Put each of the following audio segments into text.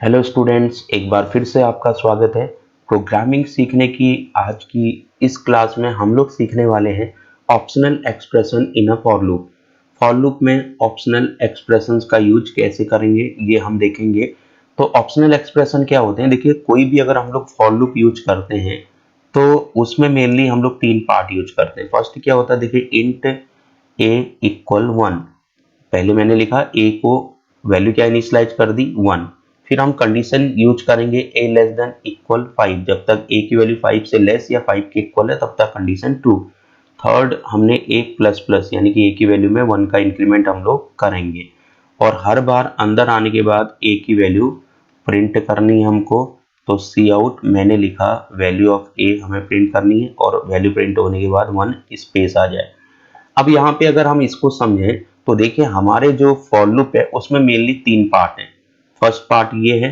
Hello students, एक बार फिर से आपका स्वागत है। प्रोग्रामिंग सीखने की आज की इस क्लास में हम लोग सीखने वाले हैं optional expression in a for loop. For loop में ऑप्शनल एक्सप्रेशंस का यूज कैसे करेंगे ये हम देखेंगे। तो ऑप्शनल एक्सप्रेशन क्या होते हैं? देखिए, कोई भी अगर हम लोग फॉर लूप यूज करते हैं तो उसमें मेनली हम लोग तीन पार्ट यूज करते हैं। फर्स्ट क्या होता है, देखिए, इंट ए इक्वल 1। पहले मैंने लिखा ए को वैल्यू क्या इनिशियलाइज कर दी 1। फिर हम कंडीशन यूज करेंगे ए लेस देन इक्वल 5। जब तक ए की वैल्यू 5 से लेस या 5 के इक्वल है तब तक कंडीशन ट्रू। थर्ड, हमने ए प्लस प्लस यानी कि ए की वैल्यू में 1 का इंक्रीमेंट हम लोग करेंगे और हर बार अंदर आने के बाद ए की वैल्यू प्रिंट करनी है हमको। तो सी आउट मैंने लिखा वैल्यू ऑफ ए हमें प्रिंट करनी है और वैल्यू प्रिंट होने के बाद 1 स्पेस आ जाए। अब यहाँ पे अगर हम इसको समझें तो देखिए, हमारे जो फॉर लूप है उसमें मेनली तीन पार्ट हैं। फर्स्ट पार्ट ये है,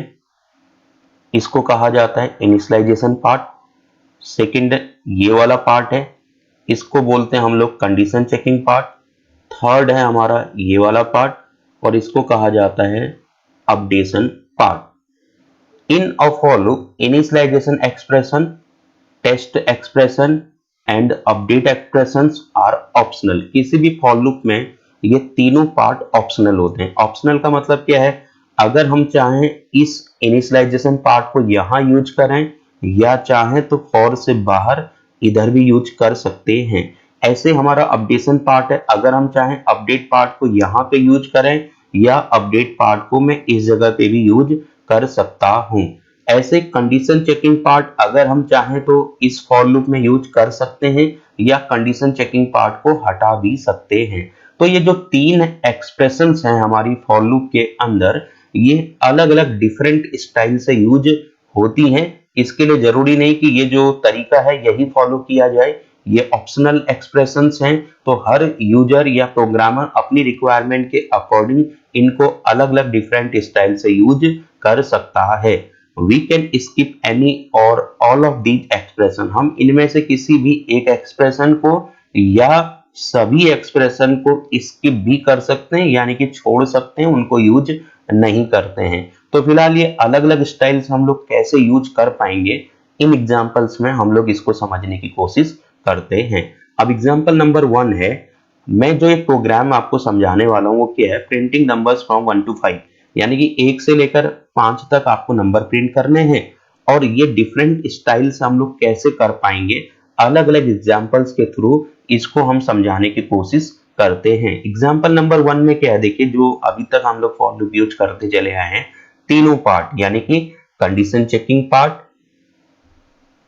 इसको कहा जाता है इनिशियलाइजेशन पार्ट। सेकंड ये वाला पार्ट है, इसको बोलते हैं हम लोग कंडीशन चेकिंग पार्ट। थर्ड है हमारा ये वाला पार्ट और इसको कहा जाता है updation part. In a for loop initialisation expression, test expression and update expressions are optional. किसी भी फॉर लूप में ये तीनों पार्ट ऑप्शनल होते हैं। ऑप्शनल का मतलब क्या है? अगर हम चाहें इस इनिशियलाइजेशन पार्ट को यहां यूज करें या चाहें तो फॉर से बाहर इधर भी यूज कर सकते हैं। ऐसे हमारा अपडेशन पार्ट है, अगर हम चाहें अपडेट पार्ट को यहां पे यूज करें या अपडेट पार्ट को मैं इस जगह पे भी यूज कर सकता हूं। ऐसे कंडीशन चेकिंग पार्ट अगर हम चाहें तो इस फॉर लूप में यूज कर सकते हैं या कंडीशन चेकिंग पार्ट को हटा भी सकते हैं। तो ये जो तीन एक्सप्रेशंस हैं हमारी फॉर लूप के अंदर, ये अलग अलग डिफरेंट स्टाइल से यूज होती हैं। इसके लिए जरूरी नहीं कि ये जो तरीका है यही फॉलो किया जाए। ये ऑप्शनल एक्सप्रेशंस हैं, तो हर यूजर या प्रोग्रामर अपनी रिक्वायरमेंट के अकॉर्डिंग इनको अलग अलग डिफरेंट स्टाइल से यूज कर सकता है। वी कैन स्किप एनी और ऑल ऑफ दीज एक्सप्रेशन। हम इनमें से किसी भी एक एक्सप्रेशन को या सभी एक्सप्रेशन को स्किप भी कर सकते हैं, यानी कि छोड़ सकते हैं, उनको यूज नहीं करते हैं। तो फिलहाल ये अलग अलग स्टाइल्स हम लोग कैसे यूज कर पाएंगे, इन एग्जांपल्स में हम लोग इसको समझने की कोशिश करते हैं। अब एग्जांपल नंबर 1 है, मैं जो एक प्रोग्राम आपको समझाने वाला हूं वो क्या है, प्रिंटिंग नंबर्स फ्रॉम 1 to 5। यानी कि 1 से लेकर 5 तक आपको नंबर प्रिंट करने हैं और ये डिफरेंट स्टाइल से हम लोग कैसे कर पाएंगे, अलग अलग एग्जांपल्स के थ्रू इसको हम समझाने की कोशिश करते हैं। एग्जांपल नंबर 1 में क्या है, देखिए, जो अभी तक हम लोग फॉर लूप यूज करते चले आए हैं, तीनों पार्ट यानी कि कंडीशन चेकिंग पार्ट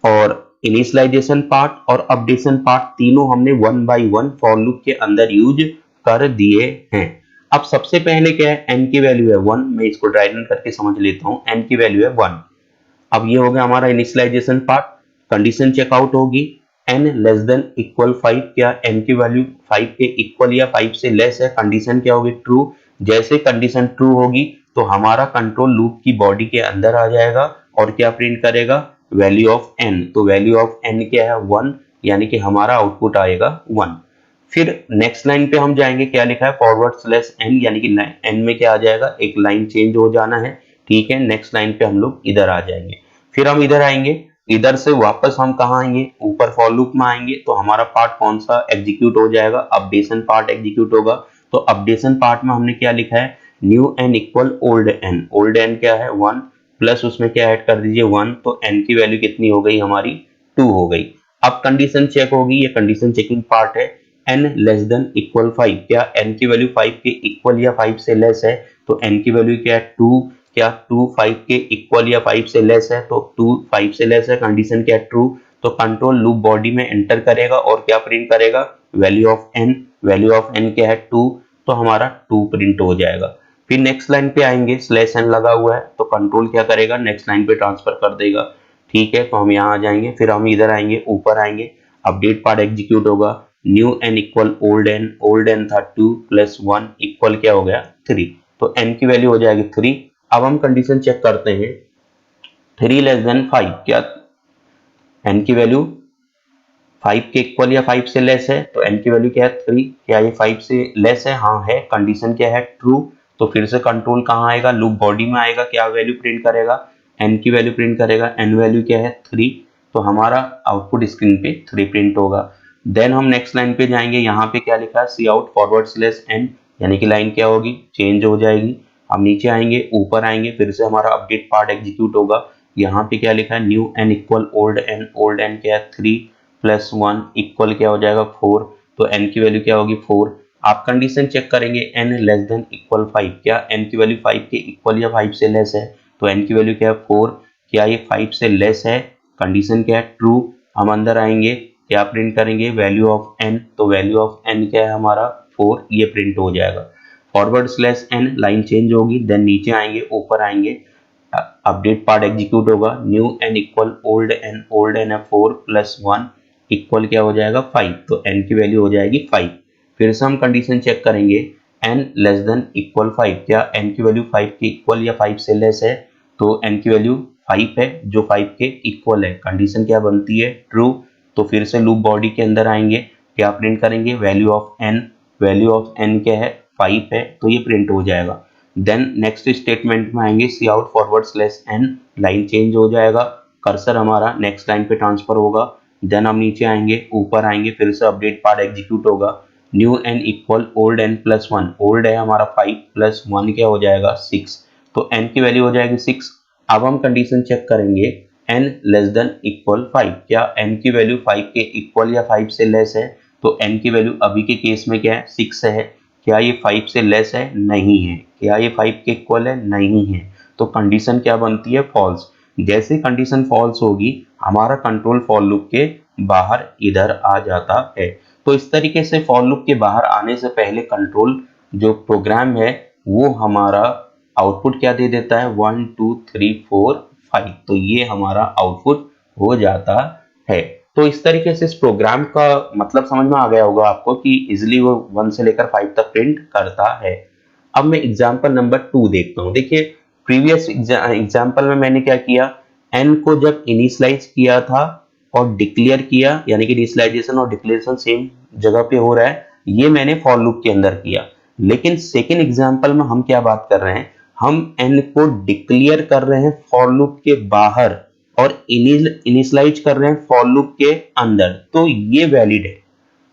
और इनिशियलाइजेशन पार्ट और अपडेशन पार्ट, तीनों हमने one by one for loop के अंदर यूज कर दिए हैं। अब सबसे पहले क्या है, n की वैल्यू है 1। मैं इसको ड्राई रन करके समझ लेता हूं। n की वैल्यू है 1। अब ये हो गया हमारा इनिशियलाइजेशन पार्ट। कंडीशन चेकआउट होगी n लेस देन इक्वल 5। क्या n की वैल्यू 5 के इक्वल या 5 से लेस है, कंडीशन क्या होगी, ट्रू। जैसे कंडीशन ट्रू होगी तो हमारा कंट्रोल लूप की बॉडी के अंदर आ जाएगा और क्या प्रिंट करेगा, वैल्यू ऑफ n। तो वैल्यू ऑफ n क्या है, 1, यानी कि हमारा आउटपुट आएगा 1। फिर नेक्स्ट लाइन पे हम जाएंगे, क्या लिखा है, फॉरवर्ड स्लैश n, यानी कि n में क्या आ जाएगा, एक लाइन चेंज हो जाना है। ठीक है, नेक्स्ट लाइन पे हम लोग इधर आ जाएंगे। फिर हम इधर आएंगे, इधर से वापस हम कहाँ आएंगे, ऊपर फॉर लूप में आएंगे। तो हमारा पार्ट कौन सा एग्जीक्यूट हो जाएगा, अपडेशन पार्ट एग्जीक्यूट होगा। तो अपडेशन पार्ट में हमने क्या लिखा है, new n equal old n। Old n क्या है, 1, प्लस उसमें क्या ऐड कर दीजिए 1। तो n की वैल्यू कितनी हो गई हमारी, 2 हो गई। अब कंडीशन चेक होगी, ये कंडीशन चेकिंग पार्ट है। n less than equal 5। क्या n की वैल्यू 5 के इक्वल या 5 से लेस है, तो n की वैल्यू क्या है, 2। क्या 2 5 के इक्वल या 5 से लेस है, तो 2 5 से लेस है, कंडीशन क्या है, ट्रू। तो कंट्रोल लूप बॉडी में एंटर करेगा और क्या प्रिंट करेगा, value of n। Value of n क्या है, 2। तो हमारा 2 प्रिंट हो जाएगा। फिर नेक्स्ट लाइन पे आएंगे, स्लैश n लगा हुआ है तो कंट्रोल क्या करेगा, नेक्स्ट लाइन पे ट्रांसफर कर देगा। ठीक है, तो हम यहाँ आ जाएंगे, फिर हम इधर आएंगे, ऊपर आएंगे, अपडेट पार्ट एग्जीक्यूट होगा। New n equal old n। Old n था 2 प्लस 1 इक्वल क्या हो गया, 3। तो n की वैल्यू हो जाएगी 3। अब हम कंडीशन चेक करते हैं, 3 लेस देन 5। क्या n की वैल्यू 5 के इक्वल या 5 से लेस है, तो n की वैल्यू क्या है, 3। क्या ये 5 से लेस है, हाँ है, कंडीशन क्या है, ट्रू। तो फिर से कंट्रोल कहाँ आएगा, लूप बॉडी में आएगा, क्या वैल्यू प्रिंट करेगा, n की वैल्यू प्रिंट करेगा, n वैल्यू क्या है 3, तो हमारा आउटपुट स्क्रीन पे 3 प्रिंट होगा। देन हम नेक्स्ट लाइन पे जाएंगे, यहाँ पे क्या लिखा है सी आउट फॉरवर्ड स्लैश n, यानी कि लाइन क्या होगी, चेंज हो जाएगी। हम नीचे आएंगे, ऊपर आएंगे, फिर से हमारा अपडेट पार्ट एग्जीक्यूट होगा। यहाँ पे क्या लिखा है new n equal old n, old n क्या है 3 प्लस 1 इक्वल क्या हो जाएगा 4, तो n की वैल्यू क्या होगी 4। आप कंडीशन चेक करेंगे n लेस देन इक्वल 5, क्या n की वैल्यू 5 के इक्वल या 5 से लेस है, तो n की वैल्यू क्या है 4, क्या ये 5 से लेस है, कंडीशन क्या है ट्रू। हम अंदर आएंगे, क्या प्रिंट करेंगे वैल्यू ऑफ n, तो वैल्यू ऑफ n क्या है हमारा 4, ये प्रिंट हो जाएगा। Forward slash n, line change होगी। देन नीचे आएंगे, ऊपर आएंगे, अपडेट पार्ट एग्जीक्यूट होगा, new n equal old n है 4 प्लस 1 इक्वल क्या हो जाएगा 5, तो n की वैल्यू हो जाएगी 5। फिर से हम कंडीशन चेक करेंगे, n लेस देन इक्वल 5, क्या n की वैल्यू 5 के इक्वल या 5 से लेस है, तो n की वैल्यू 5 है जो 5 के इक्वल है, कंडीशन क्या बनती है ट्रू। तो फिर से लूप बॉडी के अंदर आएंगे, क्या प्रिंट करेंगे value of n, value of n क्या है 5 है, तो ये प्रिंट हो जाएगा। देन नेक्स्ट स्टेटमेंट में आएंगे, C out forward slash n, line change हो जाएगा, कर्सर हमारा नेक्स्ट लाइन पे ट्रांसफर होगा। देन हम नीचे आएंगे, ऊपर आएंगे, फिर से अपडेट पार्ट एग्जीक्यूट होगा, new n equal old n plus 1, old है हमारा 5 प्लस 1 क्या हो जाएगा 6, तो n की वैल्यू हो जाएगी 6। अब हम कंडीशन चेक करेंगे, n लेस देन इक्वल 5, क्या n की वैल्यू 5 के इक्वल या 5 से लेस है, तो n की वैल्यू अभी के केस में क्या है 6 है, क्या ये 5 से लेस है, नहीं है, क्या ये 5 के इक्वल है, नहीं है, तो कंडीशन क्या बनती है फॉल्स। जैसे कंडीशन फॉल्स होगी, हमारा कंट्रोल फॉर लूप के बाहर इधर आ जाता है। तो इस तरीके से फॉर लूप के बाहर आने से पहले कंट्रोल जो प्रोग्राम है वो हमारा आउटपुट क्या दे देता है 1 2 3 4 5, तो ये हमारा आउटपुट हो जाता है। तो इस तरीके से इस प्रोग्राम का मतलब समझ में आ गया होगा आपको कि इजिली वो 1 से लेकर 5 तक प्रिंट करता है। अब मैं एग्जांपल नंबर 2 देखता हूं। देखिए प्रीवियस एग्जांपल में मैंने क्या किया, n को जब इनिशियलाइज किया था और डिक्लेयर किया, यानी कि इनिशियलाइजेशन और डिक्लेरेशन सेम जगह पे हो रहा है, ये मैंने फॉर लूप के अंदर किया। लेकिन सेकेंड एग्जांपल में हम क्या बात कर रहे हैं, हम n को डिक्लेयर कर रहे हैं फॉर लूप के बाहर और इनिशियलाइज कर रहे हैं फॉर लूप के अंदर, तो ये वैलिड है,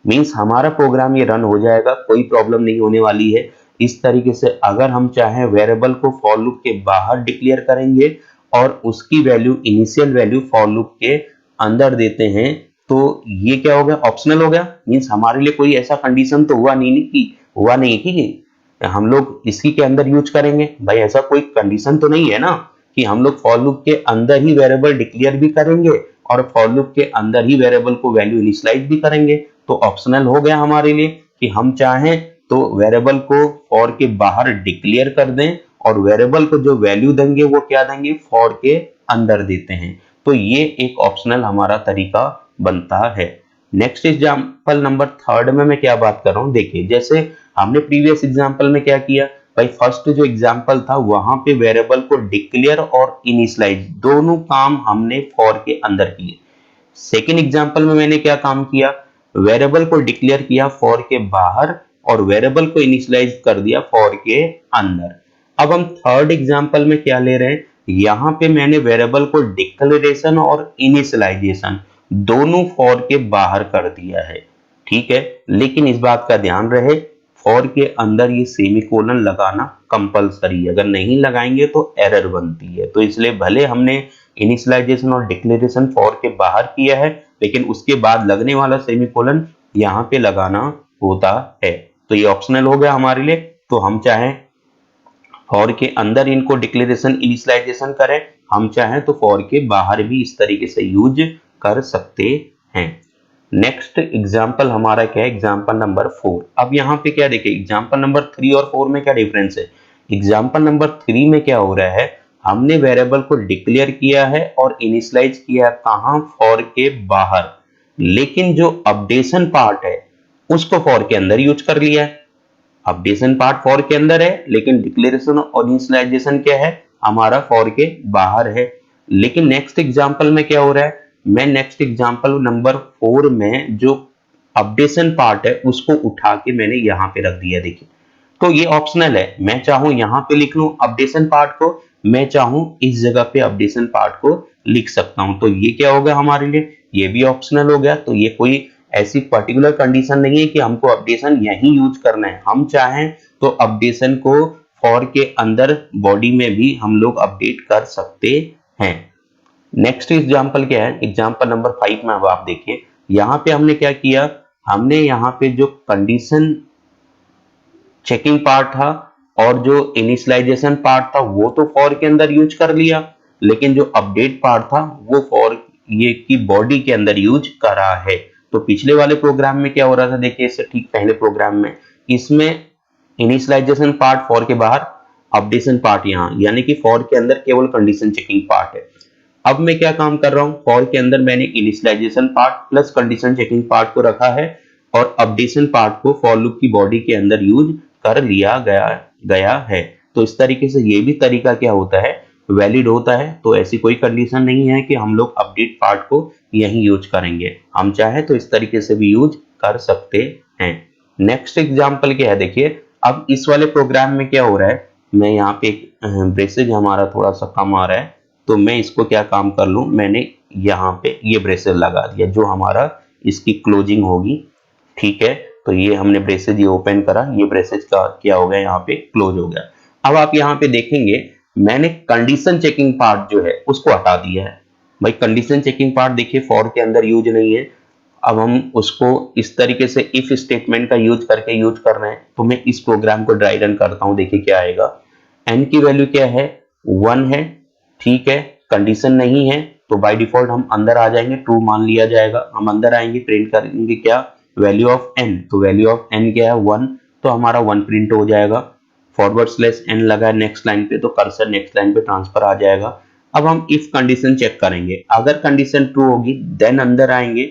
मींस हमारा प्रोग्राम ये रन हो जाएगा, कोई प्रॉब्लम नहीं होने वाली है। इस तरीके से अगर हम चाहें वेरिएबल को फॉर लूप के बाहर डिक्लेयर करेंगे और उसकी value initial value for loop के अंदर देते हैं, तो ये क्या हो गया ऑप्शनल हो गया, मींस हमारे लिए कोई ऐसा कंडीशन तो हुआ नहीं कि हम लोग इसी के अंदर यूज करेंगे। भाई ऐसा कोई कंडीशन तो नहीं है ना कि हम लोग फॉर लूप के अंदर ही वेरिएबल डिक्लेयर भी करेंगे और फॉर लूप के अंदर ही वेरिएबल को वैल्यू इनिशियलाइज भी करेंगे। तो ऑप्शनल हो गया हमारे लिए कि हम चाहें तो वेरिएबल को फॉर के बाहर डिक्लेयर कर दें और वेरिएबल को जो वैल्यू देंगे वो क्या देंगे फॉर के अंदर देते हैं। तो ये एक ऑप्शनल हमारा तरीका बनता है। नेक्स्ट एग्जांपल नंबर 3 में मैं क्या बात कर रहा हूं, देखिए जैसे हमने प्रीवियस एग्जांपल में क्या किया, भाई फर्स्ट जो एग्जांपल था वहां पे वेरिएबल को डिक्लेयर और इनिशियलाइज दोनों काम हमने फॉर के अंदर किए। सेकेंड एग्जांपल में मैंने क्या काम किया, वेरिएबल को डिक्लेयर किया फॉर के बाहर और वेरिएबल को इनिशियलाइज कर दिया फॉर के अंदर। अब हम थर्ड एग्जांपल में क्या ले रहे हैं, यहां पे मैंने वेरिएबल को डिक्लेरेशन और इनिशियलाइजेशन दोनों फॉर के बाहर कर दिया है, ठीक है, लेकिन इस बात का ध्यान रहे फॉर के अंदर ये सेमीकोलन लगाना कंपलसरी है, अगर नहीं लगाएंगे तो एरर बनती है। तो इसलिए भले हमने इनिशियलाइजेशन और डिक्लेरेशन फॉर के बाहर किया है, लेकिन उसके बाद लगने वाला सेमीकोलन यहाँ पे लगाना होता है। तो ये ऑप्शनल हो गया हमारे लिए, तो हम चाहें फॉर के अंदर इनको डिक्लेरेशन इनिशियलाइजेशन करें, हम चाहें तो फॉर के बाहर भी इस तरीके से यूज कर सकते हैं। नेक्स्ट एग्जांपल हमारा क्या है, एग्जांपल नंबर 4। अब यहाँ पे क्या देखिए, एग्जांपल नंबर 3 और 4 में क्या डिफरेंस है। एग्जांपल नंबर 3 में क्या हो रहा है, हमने वेरिएबल को डिक्लेयर किया है और इनिशियलाइज किया है कहां फॉर के बाहर, लेकिन जो अपडेशन पार्ट है उसको फॉर के अंदर यूज कर लिया है। अपडेशन पार्ट फॉर के अंदर है लेकिन डिक्लेरेशन और इनिशियलाइजेशन क्या है हमारा फॉर के बाहर है। लेकिन नेक्स्ट एग्जांपल में क्या हो रहा है, मैं नेक्स्ट एग्जांपल नंबर 4 में जो अपडेशन पार्ट है उसको उठा के मैंने यहां पे रख दिया। देखिए तो ये ऑप्शनल है, मैं चाहूं यहां पे लिख लूं अपडेशन पार्ट को, मैं चाहूं इस जगह पे अपडेशन पार्ट को लिख सकता हूं। तो ये क्या होगा हमारे लिए, ये भी ऑप्शनल हो गया। तो ये कोई ऐसी पर्टिकुलर कंडीशन नहीं है कि हमको अपडेशन यही यूज करना है, हम चाहें तो अपडेशन को फॉर के अंदर बॉडी में भी हम लोग अपडेट कर सकते हैं। नेक्स्ट एग्जांपल क्या है, एग्जांपल नंबर 5 में अब आप देखिए, यहां पे हमने क्या किया, हमने यहाँ पे जो कंडीशन चेकिंग पार्ट था और जो इनिशियलाइजेशन पार्ट था वो तो फॉर के अंदर यूज कर लिया, लेकिन जो अपडेट पार्ट था वो फॉर ये की बॉडी के अंदर यूज करा है। तो पिछले वाले प्रोग्राम में क्या हो रहा था, देखिए इससे ठीक पहले प्रोग्राम में, इसमें इनिशियलाइजेशन पार्ट फॉर के बाहर, अपडेशन पार्ट यहाँ, यानी कि फॉर के अंदर केवल कंडीशन चेकिंग पार्ट है। अब मैं क्या काम कर रहा हूं, फॉर के अंदर मैंने initialisation part plus condition checking part को रखा है और अपडेशन पार्ट को फॉर लूप की बॉडी के अंदर यूज कर लिया गया है। तो इस तरीके से ये भी तरीका क्या होता है, वैलिड होता है। तो ऐसी कोई कंडीशन नहीं है कि हम लोग अपडेट पार्ट को यही यूज करेंगे, हम चाहे तो इस तरीके से भी यूज कर सकते हैं। नेक्स्ट एग्जांपल क्या है, देखिए अब इस वाले प्रोग्राम में क्या हो रहा है, मैं यहाँ पे ब्रेसेज हमारा थोड़ा सा कम आ रहा है, तो मैं इसको क्या काम कर लूं, मैंने यहाँ पे ये ब्रेसेज लगा दिया जो हमारा इसकी क्लोजिंग होगी, ठीक है। तो ये हमने ब्रेसेज ये ओपन करा, ये ब्रेसेज का क्या हो गया, यहाँ पे क्लोज हो गया। अब आप यहाँ पे देखेंगे मैंने कंडीशन चेकिंग पार्ट जो है उसको हटा दिया है। भाई कंडीशन चेकिंग पार्ट देखिए फॉर के अंदर यूज नहीं है, अब हम उसको इस तरीके से इफ स्टेटमेंट का यूज करके यूज कर रहे हैं। तो मैं इस प्रोग्राम को ड्राई रन करता हूं, देखिए क्या आएगा, एन की वैल्यू क्या है 1 है, ठीक है, कंडीशन नहीं है तो बाय डिफॉल्ट हम अंदर आ जाएंगे, ट्रू मान लिया जाएगा। हम अंदर आएंगे, प्रिंट करेंगे क्या, वैल्यू ऑफ एन, तो वैल्यू ऑफ एन क्या है 1, तो हमारा 1 प्रिंट हो जाएगा। फॉरवर्ड स्लैश एन लगा है नेक्स्ट लाइन पे, तो कर्सर नेक्स्ट लाइन पे ट्रांसफर आ जाएगा। अब हम इफ कंडीशन चेक करेंगे, अगर कंडीशन ट्रू होगी देन अंदर आएंगे,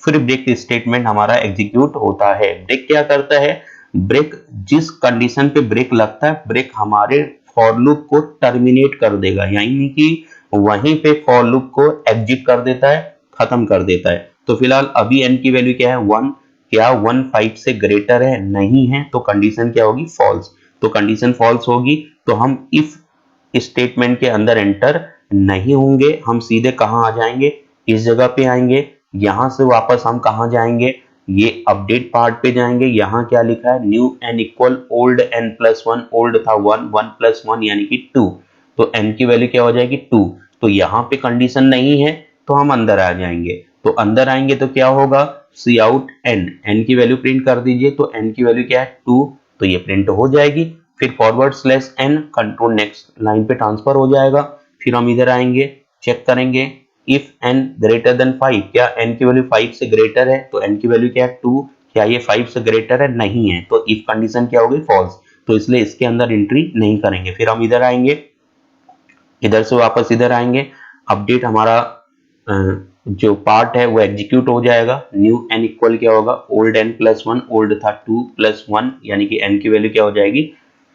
फिर ब्रेक स्टेटमेंट हमारा एग्जीक्यूट होता है। ब्रेक क्या करता है, ब्रेक जिस कंडीशन पे ब्रेक लगता है, ब्रेक हमारे फॉर लूप को टर्मिनेट कर देगा, यानी कि वहीं पे फॉर लूप को एग्जिट कर देता है, खत्म कर देता है। तो फिलहाल अभी n की वैल्यू क्या है 1, क्या 1 5 से ग्रेटर है, नहीं है, तो कंडीशन क्या होगी फॉल्स। तो कंडीशन फॉल्स होगी तो हम इफ स्टेटमेंट के अंदर एंटर नहीं होंगे, हम सीधे कहां आ जाएंगे, इस जगह पे आएंगे, यहां से वापस हम कहां जाएंगे, ये अपडेट पार्ट पे जाएंगे। यहां क्या लिखा है, new N equal old N plus 1, old था 1, 1 प्लस 1 यानी कि 2, तो एन की वैल्यू क्या हो जाएगी 2। तो यहाँ पे कंडीशन नहीं है तो हम अंदर आ जाएंगे, तो अंदर आएंगे तो क्या होगा, सी आउट एन, एन की वैल्यू प्रिंट कर दीजिए, तो एन की वैल्यू क्या है 2, तो ये प्रिंट हो जाएगी। फिर forward slash N, control next line पे ट्रांसफर हो जाएगा। फिर हम इधर आएंगे, चेक करेंगे इफ n ग्रेटर देन 5, क्या n की वैल्यू 5 से ग्रेटर है, तो n की वैल्यू क्या है 2, क्या ये 5 से ग्रेटर है, नहीं है, तो इफ कंडीशन क्या होगी फॉल्स, तो इसलिए इसके अंदर एंट्री नहीं करेंगे। फिर हम इधर आएंगे, इधर से वापस इधर आएंगे, अपडेट हमारा जो पार्ट है वो एग्जीक्यूट हो जाएगा। न्यू n इक्वल क्या होगा, ओल्ड n प्लस 1, ओल्ड था 2 प्लस 1 यानी कि n की वैल्यू क्या हो जाएगी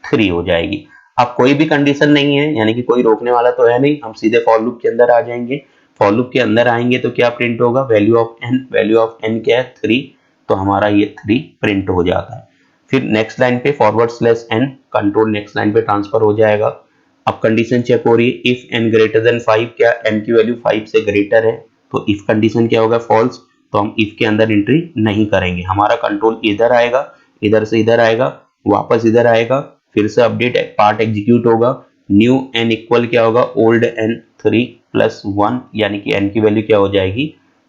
3 हो जाएगी। अब कोई भी कंडीशन नहीं है, यानी कि कोई रोकने वाला तो है नहीं, हम सीधे फॉर लूप के अंदर आ जाएंगे। फॉर लूप के अंदर आएंगे तो क्या प्रिंट होगा, value of n, value of n क्या है 3, तो हमारा ये 3 प्रिंट हो जाता है। फिर नेक्स्ट लाइन पे forward slash n, control next line पे ट्रांसफर हो जाएगा। अब कंडीशन चेक हो रही है, इफ n ग्रेटर देन 5, क्या n की वैल्यू 5 से ग्रेटर है, तो इफ कंडीशन क्या होगा फॉल्स, तो हम इफ के अंदर एंट्री नहीं करेंगे। हमारा कंट्रोल इधर आएगा, इधर से इधर आएगा, वापस इधर आएगा, फिर से अपडेट पार्ट एग्जीक्यूट होगा। न्यू n इक्वल क्या होगा, ओल्ड n 3 प्लस 1 यानी कि n की वैल्यू क्या हो जाएगी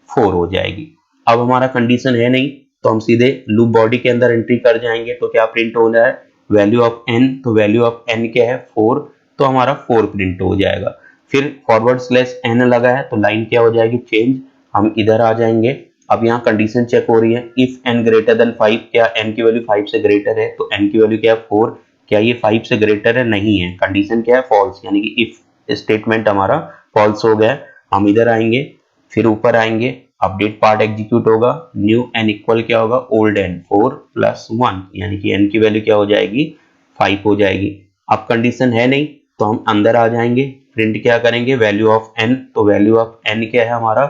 4 हो जाएगी। अब हमारा कंडीशन है नहीं तो हम सीधे लूप बॉडी के अंदर एंट्री कर जाएंगे, तो क्या प्रिंट हो रहा है, वैल्यू ऑफ n, तो वैल्यू ऑफ n क्या है 4, तो हमारा 4 प्रिंट हो जाएगा। फिर फॉरवर्ड स्लैश n लगा है तो लाइन क्या हो जाएगी चेंज, हम इधर आ जाएंगे। अब यहाँ कंडीशन चेक हो रही है, इफ n ग्रेटर देन 5, क्या n की वैल्यू 5 से ग्रेटर है, तो n की वैल्यू क्या है 4, क्या ये 5 से ग्रेटर है, नहीं है, कंडीशन क्या है फॉल्स, यानी कि इफ स्टेटमेंट हमारा फॉल्स हो गया। हम इधर आएंगे, फिर ऊपर आएंगे, अपडेट पार्ट एग्जीक्यूट होगा। न्यू n इक्वल क्या होगा, ओल्ड n 4 प्लस 1 यानी कि n की वैल्यू क्या हो जाएगी 5 हो जाएगी। अब कंडीशन है नहीं तो हम अंदर आ जाएंगे, प्रिंट क्या करेंगे, वैल्यू ऑफ n, तो वैल्यू ऑफ n क्या है हमारा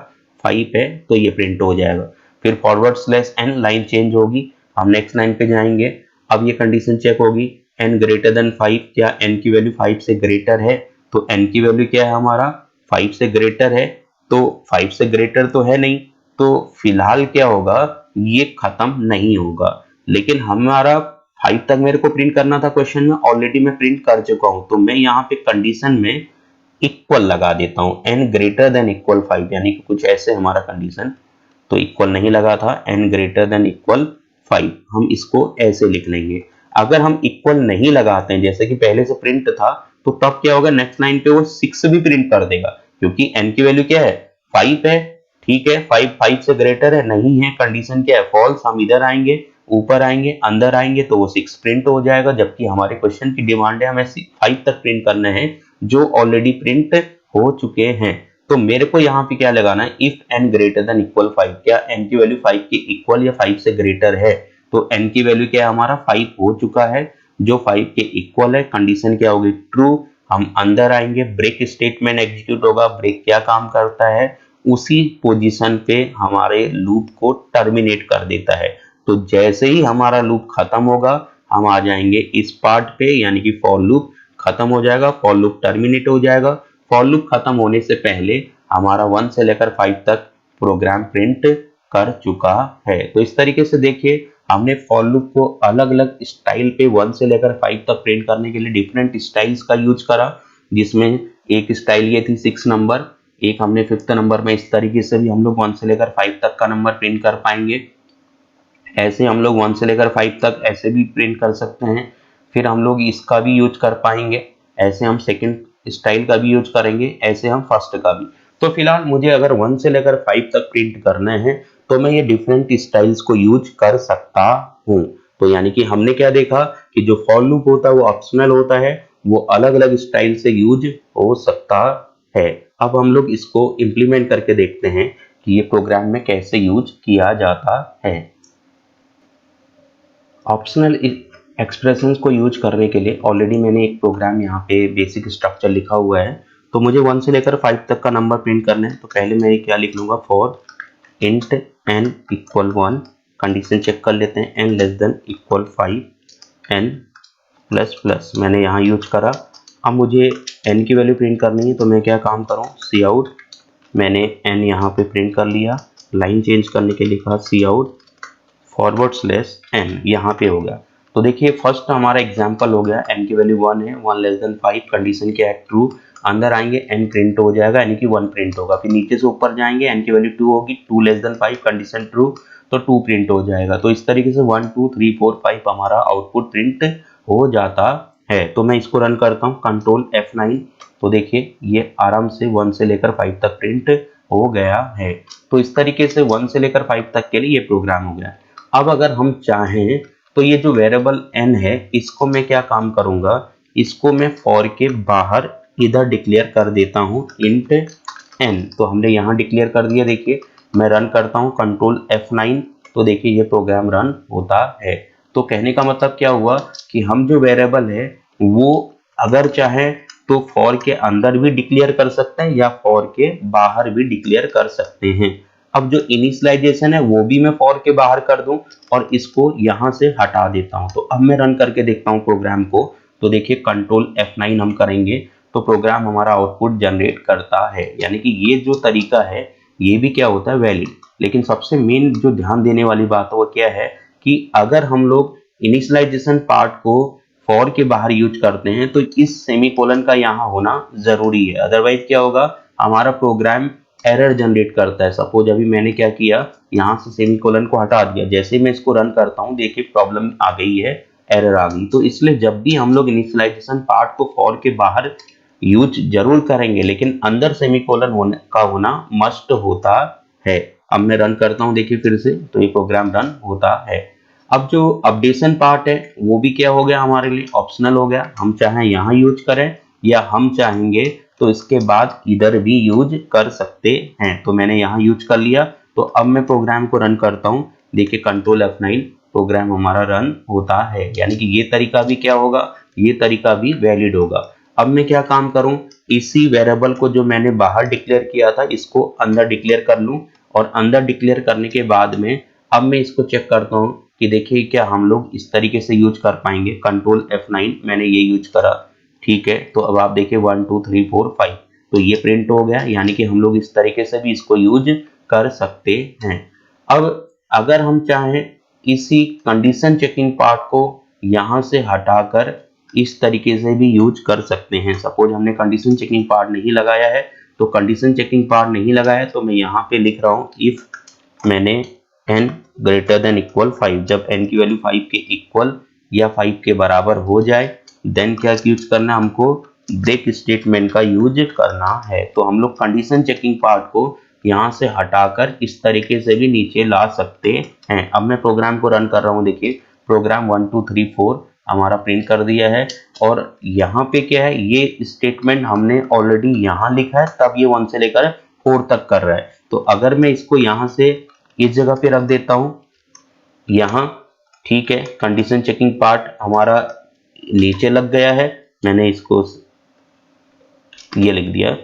5 है, तो ये प्रिंट हो जाएगा। फिर forward slash n, line change होगी, हम नेक्स्ट लाइन पे जाएंगे। अब ये कंडीशन चेक होगी, n ग्रेटर देन 5, क्या n की वैल्यू 5 से ग्रेटर है? तो n की वैल्यू क्या है हमारा 5 से ग्रेटर है, तो 5 से ग्रेटर तो है नहीं, तो फिलहाल क्या होगा, ये खत्म नहीं होगा। लेकिन हमारा 5 तक मेरे को प्रिंट करना था, क्वेश्चन में ऑलरेडी मैं प्रिंट कर चुका हूं, तो मैं यहाँ पे कंडीशन में इक्वल लगा देता हूं, n ग्रेटर देन इक्वल 5, यानी कि कुछ ऐसे हमारा कंडीशन, तो इक्वल नहीं लगा था, n ग्रेटर देन इक्वल 5, हम इसको ऐसे लिख लेंगे। अगर हम इक्वल नहीं लगाते हैं, जैसे कि पहले से प्रिंट था, तो तब क्या होगा, नेक्स्ट लाइन पे वो 6 भी प्रिंट कर देगा, क्योंकि n की वैल्यू क्या है 5 है। ठीक है, 5 से ग्रेटर है नहीं है, कंडीशन क्या है फॉल्स, हम इधर आएंगे, ऊपर आएंगे, अंदर आएंगे, तो वो 6 प्रिंट हो जाएगा, जबकि हमारे क्वेश्चन की डिमांड है हमें 5 तक प्रिंट करना है, जो ऑलरेडी प्रिंट हो चुके हैं। तो मेरे को यहाँ पे क्या लगाना है, if n greater than equal 5, क्या n की वैल्यू 5 के इक्वल या 5 से ग्रेटर है? तो n की वैल्यू क्या है हमारा 5 हो चुका है, जो 5 के इक्वल है, कंडीशन क्या होगी ट्रू। हम अंदर आएंगे, ब्रेक स्टेटमेंट एग्जीक्यूट होगा। ब्रेक क्या काम करता है, उसी पोजीशन पे हमारे लूप को टर्मिनेट कर देता है। तो जैसे ही हमारा लूप खत्म होगा, हम आ जाएंगे इस पार्ट पे, यानी कि फॉर लूप खत्म हो जाएगा, फॉर लूप टर्मिनेट हो जाएगा। फॉर लूप खत्म होने से पहले हमारा 1 से लेकर 5 तक प्रोग्राम प्रिंट कर चुका है। तो इस तरीके से देखिए, हमने फॉर लूप को अलग अलग स्टाइल पे 1 से लेकर 5 तक प्रिंट करने के लिए डिफरेंट स्टाइल्स का यूज करा, जिसमें एक स्टाइल ये थी 6 नंबर, एक हमने 5th नंबर में इस तरीके से भी हम लोग 1 से लेकर 5 तक का नंबर प्रिंट कर पाएंगे। ऐसे हम लोग 1 से लेकर 5 तक ऐसे भी प्रिंट कर सकते हैं। फिर हम लोग इसका भी यूज कर पाएंगे, ऐसे हम सेकंड स्टाइल का भी यूज करेंगे, ऐसे हम फर्स्ट का भी। तो फिलहाल मुझे अगर 1 से लेकर 5 तक प्रिंट करना है, तो मैं ये डिफरेंट स्टाइल्स को यूज कर सकता हूँ। तो यानी कि हमने क्या देखा कि जो फॉर लूप होता है वो ऑप्शनल होता है, वो अलग अलग स्टाइल से यूज हो सकता है। अब हम लोग इसको इम्प्लीमेंट करके देखते हैं कि ये प्रोग्राम में कैसे यूज किया जाता है। ऑप्शनल एक्सप्रेशंस को यूज करने के लिए ऑलरेडी मैंने एक प्रोग्राम यहाँ पे बेसिक स्ट्रक्चर लिखा हुआ है। तो मुझे 1 से लेकर 5 तक का नंबर प्रिंट करना है, तो पहले मैं क्या लिख लूंगा, for int n equal 1, condition check कर लेते हैं, n less than equal 5, n plus plus मैंने यहाँ यूज करा। अब मुझे n की वैल्यू प्रिंट करनी है, तो मैं क्या काम करूँ, सी आउट, मैंने n यहाँ पे प्रिंट कर लिया, लाइन चेंज करने के लिए कहा सी आउट फॉरवर्ड स्लैश n, यहाँ पे हो गया। तो देखिए फर्स्ट हमारा एग्जांपल हो गया, n की वैल्यू 1 है, 1 लेस देन 5, कंडीशन क्या है ट्रू, अंदर आएंगे n प्रिंट हो जाएगा, यानी कि 1 प्रिंट होगा। फिर नीचे से ऊपर जाएंगे, n की वैल्यू 2 होगी, 2 लेस देन 5, कंडीशन ट्रू, तो 2 प्रिंट हो जाएगा। तो इस तरीके से 1 2 3 4 5 हमारा आउटपुट प्रिंट हो जाता है। तो मैं इसको रन करता हूँ, कंट्रोल F9, तो देखिए ये आराम से 1 से लेकर 5 तक प्रिंट हो गया है। तो इस तरीके से 1 से लेकर 5 तक के लिए ये प्रोग्राम हो गया। अब अगर हम चाहें तो ये जो वेरिएबल n है, इसको मैं क्या काम करूंगा, इसको मैं फॉर के बाहर इधर डिक्लेयर कर देता हूं, इंट n। तो हमने यहां डिक्लेयर कर दिया। देखिए मैं रन करता हूं, कंट्रोल F9, तो देखिए ये प्रोग्राम रन होता है। तो कहने का मतलब क्या हुआ कि हम जो वेरिएबल है वो अगर चाहे तो फॉर के अंदर भी डिक्लेयर कर सकते हैं या फॉर के बाहर भी डिक्लेयर कर सकते हैं। अब जो इनिशियलाइजेशन है वो भी मैं फॉर के बाहर कर दूं और इसको यहां से हटा देता हूं। तो अब मैं रन करके देखता हूं प्रोग्राम को, तो देखिए कंट्रोल F9 हम करेंगे तो प्रोग्राम हमारा आउटपुट जनरेट करता है। यानी कि ये जो तरीका है ये भी क्या होता है वैलिड। लेकिन सबसे मेन जो ध्यान देने वाली बात है वो क्या है कि अगर हम लोग इनिशियलाइजेशन पार्ट को फॉर के बाहर यूज करते हैं तो इस सेमीकोलन का यहाँ होना जरूरी है, अदरवाइज क्या होगा, हमारा प्रोग्राम एरर जनरेट करता है। सपोज अभी मैंने क्या किया, यहाँ से सेमीकोलन को हटा दिया, जैसे मैं इसको रन करता हूँ देखिए प्रॉब्लम आ गई है, एरर आ गई। तो इसलिए जब भी हम लोग इनिशियलाइजेशन पार्ट को फॉर के बाहर यूज जरूर करेंगे, लेकिन अंदर सेमीकोलन का होना मस्ट होता है। अब मैं रन करता हूँ देखिए फिर से, तो ये प्रोग्राम रन होता है। अब जो अपडेशन पार्ट है वो भी क्या हो गया, हमारे लिए ऑप्शनल हो गया, हम चाहे यहाँ यूज करें या हम चाहेंगे तो इसके बाद इधर भी यूज कर सकते हैं। तो मैंने यहाँ यूज कर लिया। तो अब मैं प्रोग्राम को रन करता हूँ, देखिए कंट्रोल F9, प्रोग्राम हमारा रन होता है। यानी कि ये तरीका भी क्या होगा, ये तरीका भी वैलिड होगा। अब मैं क्या काम करूं, इसी वेरिएबल को जो मैंने बाहर डिक्लेयर किया था इसको अंदर डिक्लेयर कर लूं, और अंदर डिक्लेयर करने के बाद में अब मैं इसको चेक करता हूं कि देखिए क्या हम लोग इस तरीके से यूज कर पाएंगे। कंट्रोल F9 मैंने ये यूज करा, ठीक है। तो अब आप देखिए 1 2 3 4 5 तो ये प्रिंट हो गया, यानी कि हम लोग इस तरीके से भी इसको यूज कर सकते हैं। अब अगर हम चाहें इसी कंडीशन चेकिंग पार्ट को यहाँ से हटाकर इस तरीके से भी यूज कर सकते हैं। सपोज हमने कंडीशन चेकिंग पार्ट नहीं लगाया है, तो कंडीशन चेकिंग पार्ट नहीं लगाया तो मैं यहाँ पे लिख रहा हूँ इफ मैंने n ग्रेटर देन इक्वल 5, जब n की वैल्यू 5 के इक्वल या 5 के बराबर हो जाए देन क्या यूज करना है, हमको ब्रेक स्टेटमेंट का यूज करना है। तो हम लोग कंडीशन चेकिंग पार्ट को यहाँ से हटाकर इस तरीके से भी नीचे ला सकते हैं। अब मैं प्रोग्राम को रन कर रहा हूँ, देखिए प्रोग्राम 1 2 3 4 हमारा प्रिंट कर दिया है। और यहाँ पे क्या है, ये स्टेटमेंट हमने ऑलरेडी यहाँ लिखा है, तब ये 1 से लेकर 4 तक कर रहा है। तो अगर मैं इसको यहाँ से इस जगह पे रख देता हूँ यहाँ, ठीक है, कंडीशन चेकिंग पार्ट हमारा नीचे लग गया है, मैंने इसको ये लिख दिया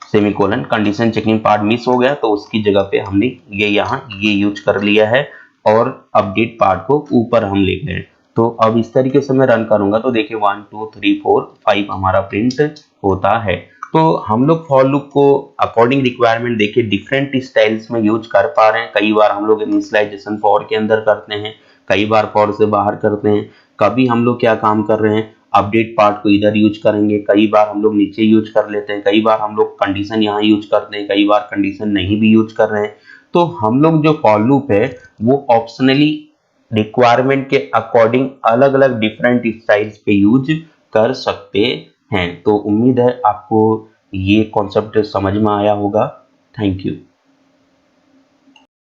semicolon, condition checking part miss हो गया तो उसकी जगह पे हमने ये यहाँ ये यूज कर लिया है और अपडेट पार्ट को ऊपर हम ले गए। तो अब इस तरीके से मैं रन करूंगा तो देखिए 1 2 3 4 5 हमारा प्रिंट होता है। तो हम लोग फॉर लूप को अकॉर्डिंग रिक्वायरमेंट देखिए डिफरेंट स्टाइल्स में यूज कर पा रहे हैं। कई बार हम लोग इनिशियलाइजेशन फॉर के अंदर करते हैं, कई बार फॉर से बाहर करते हैं। कभी हम लोग क्या काम कर रहे हैं, अपडेट पार्ट को इधर यूज करेंगे, कई बार हम लोग नीचे यूज कर लेते हैं, कई बार हम लोग कंडीशन यहाँ यूज करते हैं, कई बार कंडीशन नहीं भी यूज कर रहे हैं। तो हम लोग जो फॉर लूप है वो ऑप्शनली रिक्वायरमेंट के अकॉर्डिंग अलग अलग डिफरेंट स्टाइल्स पे यूज कर सकते हैं। तो उम्मीद है आपको ये कॉन्सेप्ट समझ में आया होगा। Thank you.